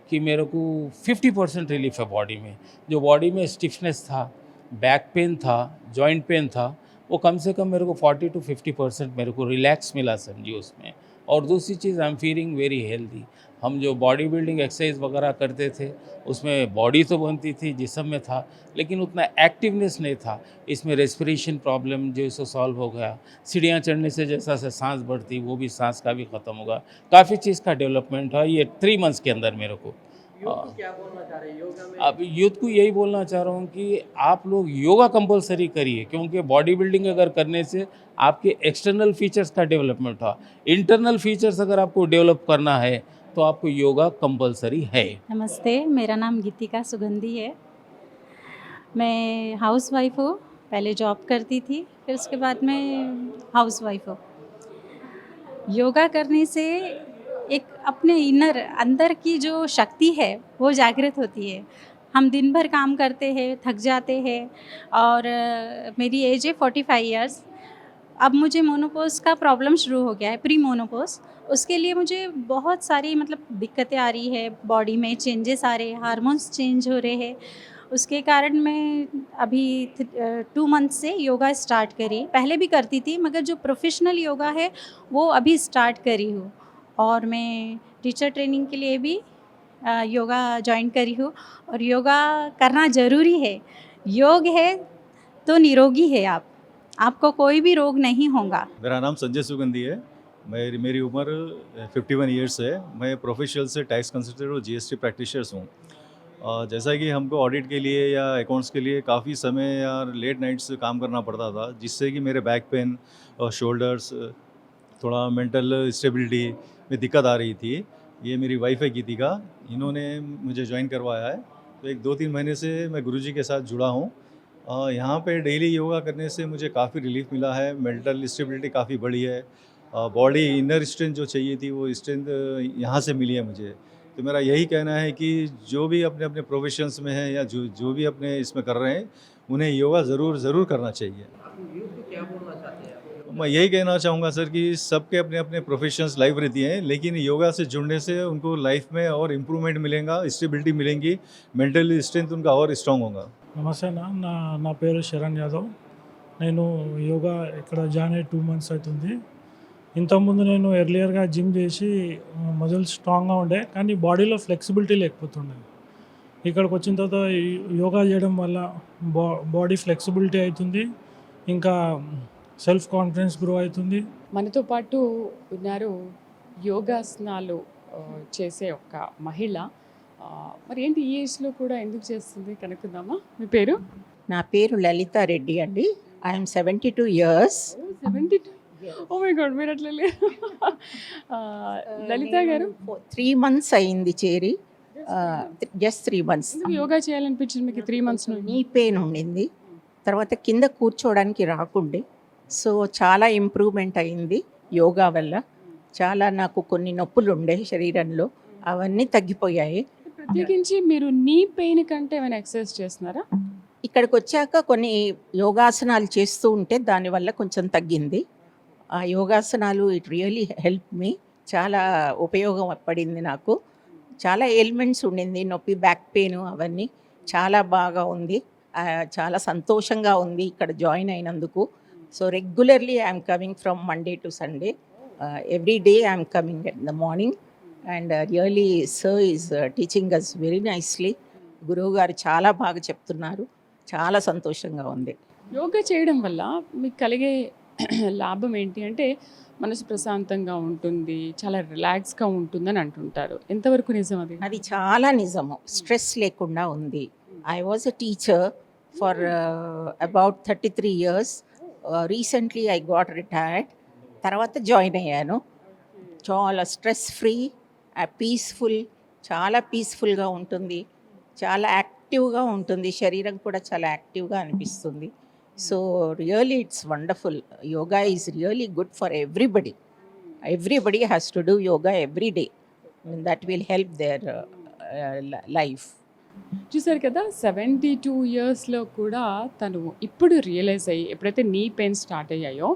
कि मेरे को 50% रिलीफ है बॉडी में। जो बॉडी में स्टिफनेस था, बैक पेन था, जॉइंट पेन था, वो कम से कम मेरे को 40-50% मेरे को रिलैक्स मिला समझिए उसमें। और दूसरी चीज़ I am feeling very healthy. हम जो बॉडी बिल्डिंग एक्सरसाइज वगैरह करते थे उसमें बॉडी तो बनती थी, जिस्म में था, लेकिन उतना एक्टिवनेस नहीं था। इसमें रेस्पिरेशन प्रॉब्लम जो सो सॉल्व हो गया, सीढ़ियाँ चढ़ने से जैसा से सांस बढ़ती वो भी सांस का भी ख़त्म होगा। काफ़ी चीज़ का डेवलपमेंट हुआ ये 3 मंथ्स के अंदर मेरे को। क्या बोलना चाह रहे हैं योगा में? अब यूथ को यही बोलना चाह रहा हूँ कि आप लोग योगा कंपलसरी करिए, क्योंकि बॉडी बिल्डिंग अगर करने से आपके एक्सटर्नल फीचर्स का डेवलपमेंट हुआ, इंटरनल फीचर्स अगर आपको डेवलप करना है तो आपको योगा कंपलसरी है। नमस्ते, मेरा नाम गीतिका सुगंधी है। मैं हाउस वाइफ हूँ। पहले जॉब करती थी, फिर उसके बाद मैं हाउस वाइफ हूँ। योगा करने से एक अपने इनर अंदर की जो शक्ति है वो जागृत होती है। हम दिन भर काम करते हैं, थक जाते हैं और मेरी एज है 45 इयर्स। अब मुझे मोनोपोज का प्रॉब्लम शुरू हो गया है, प्री मोनोपोज। उसके लिए मुझे बहुत सारी दिक्कतें आ रही है, बॉडी में चेंजेस आ रहे हैं, हार्मोन्स चेंज हो रहे हैं। उसके कारण मैं अभी 2 मंथ से योगा स्टार्ट करी। पहले भी करती थी, मगर जो प्रोफेशनल योगा है वो अभी स्टार्ट करी हूँ। और मैं टीचर ट्रेनिंग के लिए भी योगा ज्वाइन करी हूँ। और योगा करना ज़रूरी है। योग है तो निरोगी है आप, आपको कोई भी रोग नहीं होगा। मेरा नाम संजय सुगंधी है। मेरी उम्र 51 इयर्स है। मैं प्रोफेशनल से टैक्स कंसल्टेंट और जीएसटी प्रैक्टिशनर्स हूँ। जैसा कि हमको ऑडिट के लिए या अकाउंट्स के लिए काफ़ी समय या लेट नाइट्स काम करना पड़ता था, जिससे कि मेरे बैक पेन और शोल्डर्स, थोड़ा मेंटल स्टेबिलिटी में दिक्कत आ रही थी। ये मेरी वाइफ है गीतिका, इन्होंने मुझे ज्वाइन करवाया है। तो एक 2-3 महीने से मैं गुरुजी के साथ जुड़ा हूँ। यहाँ पे डेली योगा करने से मुझे काफ़ी रिलीफ मिला है। मेंटल स्टेबिलिटी काफ़ी बढ़ी है। बॉडी इनर स्ट्रेंथ जो चाहिए थी वो स्ट्रेंथ यहाँ से मिली है मुझे। तो मेरा यही कहना है कि जो भी अपने अपने प्रोफेशंस में हैं या जो भी अपने इसमें कर रहे हैं, उन्हें योगा ज़रूर करना चाहिए। आप यूथ को क्या बोलना चाहते हैं आप? मैं यही कहना चाहूँगा सर कि सबके अपने अपने प्रोफेशंस लाइफ रहती हैं, लेकिन योगा से जुड़ने से उनको लाइफ में और इम्प्रूवमेंट मिलेगा, स्टेबिलिटी मिलेंगी, मेंटल स्ट्रेंथ उनका और स्ट्रांग होगा। నమస్తే నా పేరు శరణ్ యాదవ్. నేను యోగా ఇక్కడ జాయిన్ అయ్యి 2 మంత్స్ అవుతుంది. ఇంతకుముందు నేను ఎర్లియర్గా జిమ్ చేసి మజిల్స్ స్ట్రాంగ్గా ఉండే, కానీ బాడీలో ఫ్లెక్సిబిలిటీ లేకపోతుండే. ఇక్కడికి వచ్చిన తర్వాత యోగా చేయడం వల్ల బాడీ ఫ్లెక్సిబిలిటీ అవుతుంది, ఇంకా సెల్ఫ్ కాన్ఫిడెన్స్ గ్రో అవుతుంది. మనతో పాటు ఉన్నారు యోగాసనాలు చేసే ఒక మహిళ. మరి ఏంటి ఈ ఏజ్లో కూడా ఎందుకు చేస్తుంది కనుక్కుందామా? మీ పేరు? నా పేరు లలితా రెడ్డి అండి. I'm 72 years. 72. Oh my God, మీరు అట్లా లేరు. లలిత గారు 3 మంత్స్ అయింది చేరి. Just 3 months. ఎందుకు యోగా చేయాలనిపించింది మీకు 3 మంత్స్ నుండి? నీ పెయిన్ ఉండింది, తర్వాత కింద కూర్చోవడానికి రాకుండే. సో చాలా ఇంప్రూవ్మెంట్ అయింది యోగా వల్ల. చాలా నాకు కొన్ని నొప్పులు ఉండే శరీరంలో, అవన్నీ తగ్గిపోయాయి. ప్రత్యేకించి మీరు నీ పెయిన్ కంటే ఏమైనా ఎక్సర్సైజ్ చేస్తున్నారా? ఇక్కడికి వచ్చాక కొన్ని యోగాసనాలు చేస్తూ ఉంటే దానివల్ల కొంచెం తగ్గింది. ఆ యోగాసనాలు ఇట్ రియలీ హెల్ప్ మీ. చాలా ఉపయోగపడింది నాకు. చాలా ఎయిల్మెంట్స్ ఉండింది, నొప్పి, బ్యాక్ పెయిన్, అవన్నీ చాలా బాగా ఉంది. చాలా సంతోషంగా ఉంది ఇక్కడ జాయిన్ అయినందుకు. So regularly I'm coming from Monday to Sunday. Every day I'm coming at the morning and really sir is teaching us very nicely. గురువు గారు చాలా బాగా చెప్తున్నారు. చాలా సంతోషంగా ఉంది. యోగా చేయడం వల్ల మీకు కలిగే లాభం ఏంటి అంటే, మనసు ప్రశాంతంగా ఉంటుంది, చాలా రిలాక్స్‌గా ఉంటుందని అంటుంటారు. ఎంతవరకు నిజం అది? అది చాలా నిజము. స్ట్రెస్ లేకుండా ఉంది. I was a teacher for about 33 years. Recently I got retired. తర్వాత జాయిన్ అయ్యాను. చాలా స్ట్రెస్ ఫ్రీ, పీస్ఫుల్, చాలా పీస్ఫుల్గా ఉంటుంది, చాలా యాక్టివ్గా ఉంటుంది, శరీరం కూడా చాలా యాక్టివ్గా అనిపిస్తుంది. So really it's wonderful. Yoga is really good for everybody. Everybody has to do yoga every day. That will help their life. చూసారు కదా, 72 ఇయర్స్‌లో కూడా తను ఇప్పుడు రియలైజ్ అయ్యి ఎప్పుడైతే నీ పెయిన్స్ స్టార్ట్ అయ్యాయో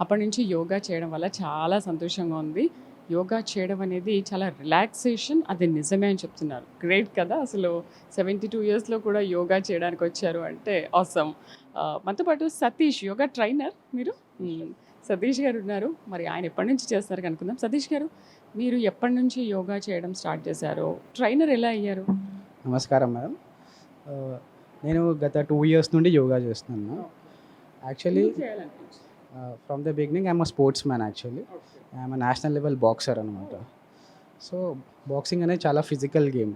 అప్పటి నుంచి యోగా చేయడం వల్ల చాలా సంతోషంగా ఉంది. యోగా చేయడం అనేది చాలా రిలాక్సేషన్, అది నిజమే అని చెప్తున్నారు. గ్రేట్ కదా, అసలు 72 ఇయర్స్‌లో కూడా యోగా చేయడానికి వచ్చారు అంటే ఆసమ్. మనతో పాటు సతీష్, యోగా ట్రైనర్ మీరు. సతీష్ గారు ఉన్నారు. మరి ఆయన ఎప్పటి నుంచి చేస్తున్నారు కనుక్కుందాం. సతీష్ గారు, మీరు ఎప్పటి నుంచి యోగా చేయడం స్టార్ట్ చేశారు? ట్రైనర్ ఎలా అయ్యారు? నమస్కారం మేడం. ఆ, నేను గత 2 ఇయర్స్ నుండి యోగా చేస్తున్నాను. Actually from the beginning I'm a sportsman. Actually I'm a national level boxer అనమాట. సో బాక్సింగ్ అనేది చాలా ఫిజికల్ గేమ్.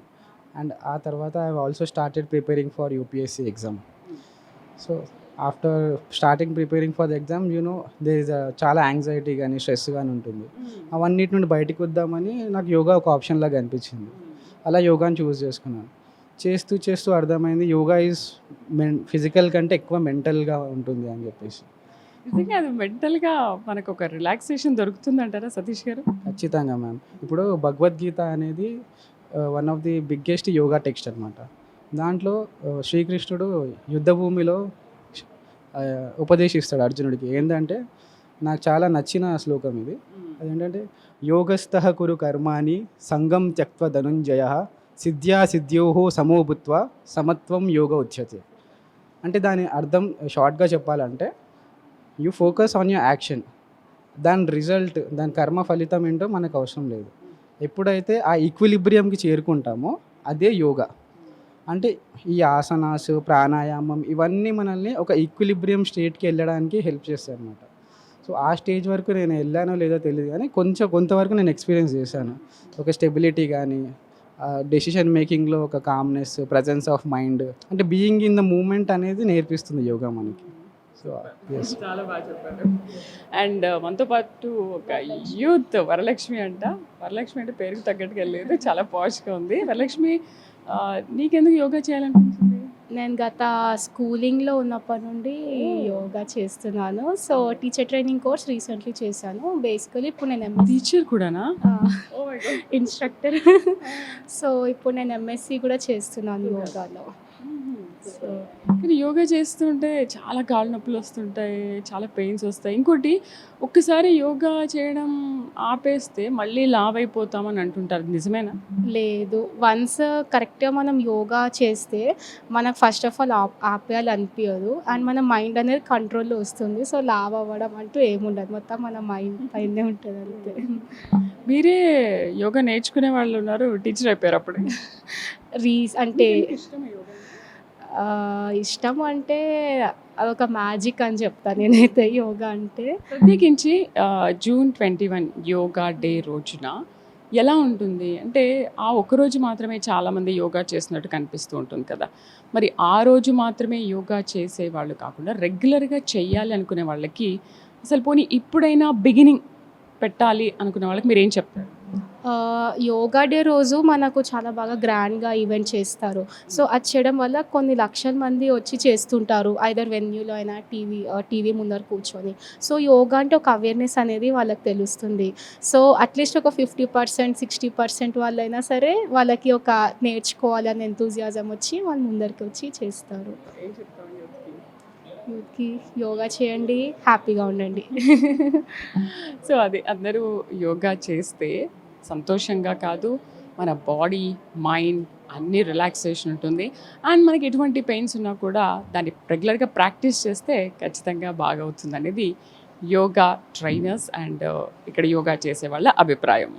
అండ్ ఆ తర్వాత I also started preparing for UPSC exam. So after starting preparing for the exam there is చాలా anxiety కానీ stress కానీ ఉంటుంది. అవన్నిటి నుండి బయటకు వద్దామని నాకు యోగా ఒక ఆప్షన్ లాగా అనిపించింది. అలా యోగాని చూస్ చేసుకున్నాను. చేస్తూ చేస్తూ అర్థమైంది యోగా ఈజ్ ఫిజికల్ కంటే ఎక్కువ మెంటల్గా ఉంటుంది అని చెప్పేసి. నిజంగా అది మెంటల్‌గా మనకు ఒక రిలాక్సేషన్ దొరుకుతుందంటారా సతీష్ గారు? ఖచ్చితంగా మ్యామ్. ఇప్పుడు భగవద్గీత అనేది one of the biggest yoga text అనమాట. దాంట్లో శ్రీకృష్ణుడు యుద్ధ భూమిలో ఉపదేశిస్తాడు అర్జునుడికి. ఏంటంటే నాకు చాలా నచ్చిన శ్లోకం ఇది. అదేంటంటే యోగస్థః కురు కర్మాణి సంగం త్యక్త్వ ధనుంజయ సిద్ధ్యా సిద్ధ్యోహో సమో భూత్వా సమత్వం యోగ ఉచ్యతే. అంటే దాని అర్థం షార్ట్గా చెప్పాలంటే you focus on your action. దాని రిజల్ట్, దాని కర్మ ఫలితం ఏంటో మనకు అవసరం లేదు. ఎప్పుడైతే ఆ ఈక్విలిబ్రియంకి చేరుకుంటామో అదే యోగా. అంటే ఈ ఆసనాస్, ప్రాణాయామం ఇవన్నీ మనల్ని ఒక ఈక్విలిబ్రియం స్టేట్కి వెళ్ళడానికి హెల్ప్ చేస్తాయి అన్నమాట. సో ఆ స్టేజ్ వరకు నేను వెళ్ళానో లేదో తెలియదు కానీ కొంతవరకు నేను ఎక్స్పీరియన్స్ చేశాను. ఒక స్టెబిలిటీ కానీ, డెసిషన్ మేకింగ్లో ఒక కామ్నెస్, ప్రజెన్స్ ఆఫ్ మైండ్, అంటే బీయింగ్ ఇన్ ద మూమెంట్ అనేది నేర్పిస్తుంది యోగా మనకి. So yes. చాలా బాగా చెప్పారు. అండ్ మనతో పాటు ఒక యూత్ వరలక్ష్మి అంట. వరలక్ష్మి అంటే పేరుకు తగ్గట్టుగా వెళ్ళలేదు, చాలా పాష్గా ఉంది. వరలక్ష్మి, నీకెందుకు యోగా చేయాలనిపించింది? నేను గత స్కూలింగ్లో ఉన్నప్పటి నుండి యోగా చేస్తున్నాను. So teacher training course recently చేశాను. బేసికలీ ఇప్పుడు నేను టీచర్ కూడానా? Oh my God. Instructor. So ఇప్పుడు నేను ఎంఎస్సి కూడా చేస్తున్నాను యోగాలో. సో కానీ యోగా చేస్తుంటే చాలా కాళ్ళ నొప్పులు వస్తుంటాయి, చాలా పెయిన్స్ వస్తాయి. ఇంకోటి, ఒక్కసారి యోగా చేయడం ఆపేస్తే మళ్ళీ లావ్ అయిపోతామని అంటుంటారు, నిజమేనా? లేదు, వన్స్ కరెక్ట్గా మనం యోగా చేస్తే మనకు ఫస్ట్ ఆఫ్ ఆల్ ఆపేయాలి అనిపించదు. అండ్ మన మైండ్ అనేది కంట్రోల్లో వస్తుంది. సో లావ్ అవ్వడం అంటూ ఏముండదు, మొత్తం మన మైండ్ పైనే ఉంటుంది అంతే. మీరే యోగా నేర్చుకునే వాళ్ళు ఉన్నారు, టీచర్ అయిపోయారు అప్పుడే. అంటే ఇష్టం అంటే అదొక మ్యాజిక్ అని చెప్తాను నేనైతే యోగా అంటే. ప్రత్యేకించి జూన్ 21 యోగా డే రోజున ఎలా ఉంటుంది అంటే, ఆ ఒక్కరోజు మాత్రమే చాలామంది యోగా చేసినట్టు కనిపిస్తూ ఉంటుంది కదా. మరి ఆ రోజు మాత్రమే యోగా చేసే వాళ్ళు కాకుండా రెగ్యులర్గా చెయ్యాలి అనుకునే వాళ్ళకి అసలు పోనీ ఇప్పుడైనా బిగినింగ్ పెట్టాలి అనుకునే వాళ్ళకి మీరు ఏం చెప్తారు? యోగా డే రోజు మనకు చాలా బాగా గ్రాండ్గా ఈవెంట్ చేస్తారు. సో అది చేయడం వల్ల కొన్ని లక్షల మంది వచ్చి చేస్తుంటారు, ఐదర్ వెన్యూలో అయినా టీవీ ముందర కూర్చొని. సో యోగా అంటే ఒక అవేర్నెస్ అనేది వాళ్ళకి తెలుస్తుంది. సో అట్లీస్ట్ ఒక 50%, 60% వాళ్ళైనా సరే వాళ్ళకి ఒక నేర్చుకోవాలి అనే ఎంతూజియాజం వచ్చి వాళ్ళు ముందరికి వచ్చి చేస్తారు. యూత్కి యోగా చేయండి, హ్యాపీగా ఉండండి. సో అది అందరూ యోగా చేస్తే సంతోషంగా కాదు, మన బాడీ, మైండ్ అన్నీ రిలాక్సేషన్ ఉంటుంది. అండ్ మనకి ఎటువంటి పెయిన్స్ ఉన్నా కూడా దాన్ని రెగ్యులర్గా ప్రాక్టీస్ చేస్తే ఖచ్చితంగా బాగా అవుతుంది అనేది యోగా ట్రైనర్స్ అండ్ ఇక్కడ యోగా చేసే వాళ్ళ అభిప్రాయం.